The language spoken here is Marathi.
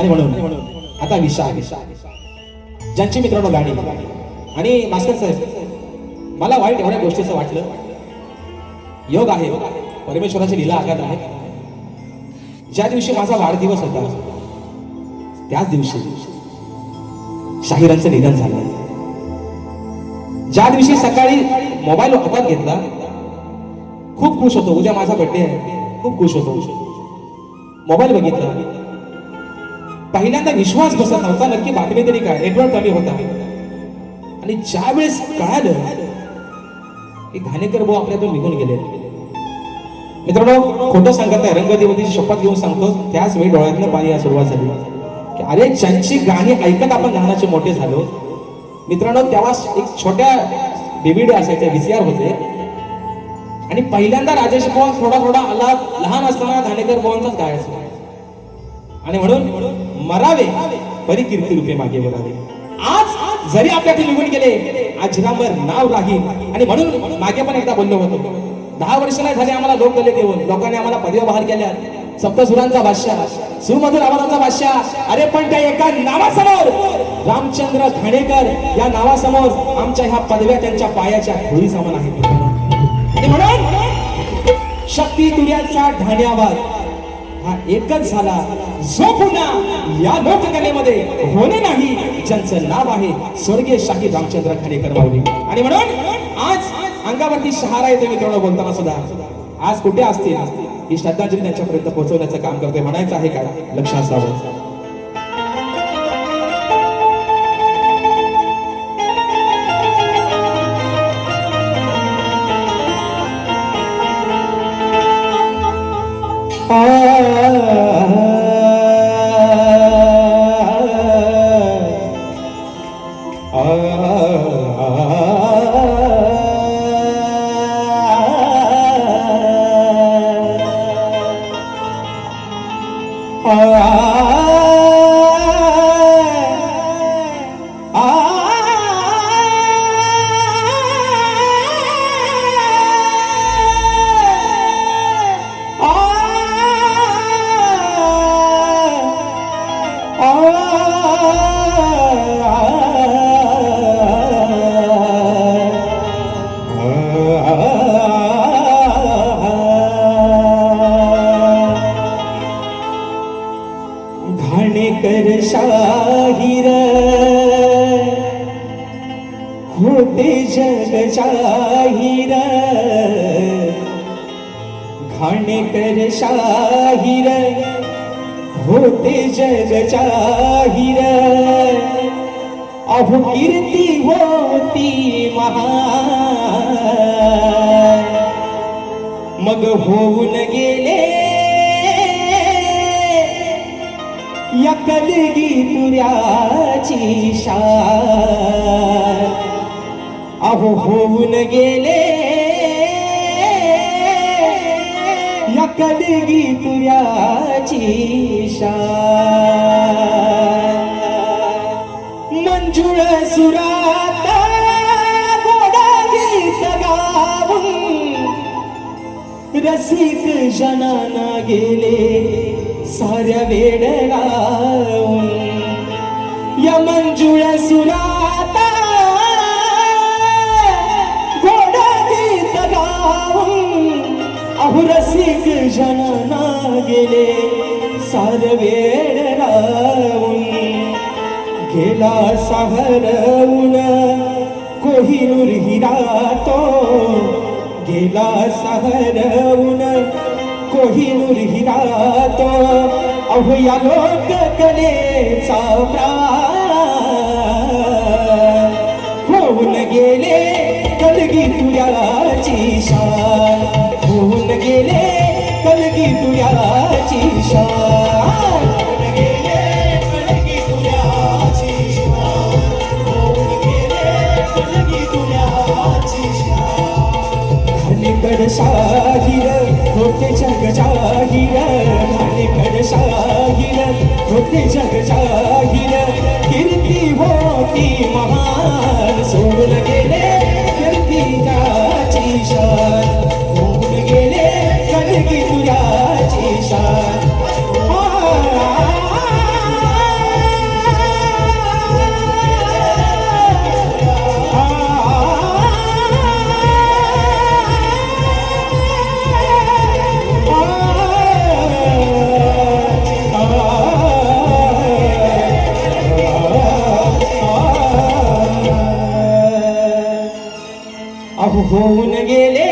आणि म्हणून आता विषय ज्यांची मित्रांनो गाणी आणि मास्टर साहेब, मला वाईट एवढ्या गोष्टीचं वाटलं, योग आहे, परमेश्वराची लीला आघात आहे. ज्या दिवशी माझा वाढदिवस होता त्याच दिवशी शाहिरांचं निधन झालं. ज्या दिवशी सकाळी मोबाईल हातात घेतला, खूप खुश होतो, उद्या माझा बर्थडे आहे, खूप खुश होतो. मोबाईल बघितला, पहिल्यांदा विश्वास बसत नव्हता, नक्की बातमी तरी काय, नेटवर्क कमी होता. आणि ज्या वेळेस कळालं की घाणेकर भाऊ आपल्यातून निघून गेले. मित्रांनो, खोटं सांगत नाही, रंगदेवतेची शपथ घेऊन सांगतो, त्याच वेळी डोळ्यातनं पाणी सुरुवात झाली की अरे, ज्यांची गाणी ऐकत आपण लहानाचे मोठे झालो. मित्रांनो, तेव्हा एक छोट्या DVD असायच्या, VCR होते, आणि पहिल्यांदा राजेश पवार थोडा थोडा आला, लहान असताना घाणेकर भाऊंचाच गायचा. आणि म्हणून मरावे परी कीर्ती रूपे मागे वरावे. आज जरी आपल्यातील निघून गेले, अजरामर नाव राहील. आणि म्हणून मागे पण एकदा बोललो होतो, 10 वर्ष नाही झाले आम्हाला लोक गले देऊन, लोकांनी आम्हाला पदव्या बहाल केल्या, सप्तसुरांचा बादशाह, सुमधुर आवाजाचा बादशाह. अरे पण त्या एका नावासमोर, रामचंद्र घाणेकर या नावासमोर आमच्या ह्या पदव्या त्यांच्या पायाच्या धुळी समान आहेत. आणि म्हणून शक्ती तुर्याचा ढाण्यावर हा एकच झाला, जो पुन्हा या लोककलेमध्ये होणे नाही, ज्यांचं नाव आहे स्वर्गीय शाहीर रामचंद्र घाणेकर माऊली. आणि म्हणून आज अंगावरती शहारा येतो मित्रांनो, बोलताना सुद्धा आज कुठे असतील ही श्रद्धांजली त्यांच्यापर्यंत पोहोचवण्याचं काम करतोय. म्हणायचं आहे काय, लक्ष असावं. घाणेकर शाहीर होते जग जाहीर, घाणेकर शाहीर होते जग जाहीर. अहो कीर्ती होती महान, मग होऊन गेले या कलगी तुर्याची शान. अहो होऊन गेले या कलगी तुर्याची शान. मंजुळ सुरात गोडा गीत गाऊन रसिक जनाना गेले साऱ्या वेड लावून. या मंजुळ सुरात गोडा गीत गाऊन अहो रसिक जनाना गेले साऱ्या वेड लावून. गेला साहरवून कोहिनूर हिरा तो, गेला साहरवून कोहिनूर हिरा तो. अहो या लोककलेचा प्राण होऊन गेले कलगी तुर्याची शान. होऊन गेले कलगी तुर्याची शान. घाणेकर शाहीर होते जग जाहीर, घाणेकर शाहीर होते जग जाहीर. कीर्ती होती महान, सोडून गेले कीर्तीची शान. होऊन गेले कलगी तुर्याची शान. होऊन गेले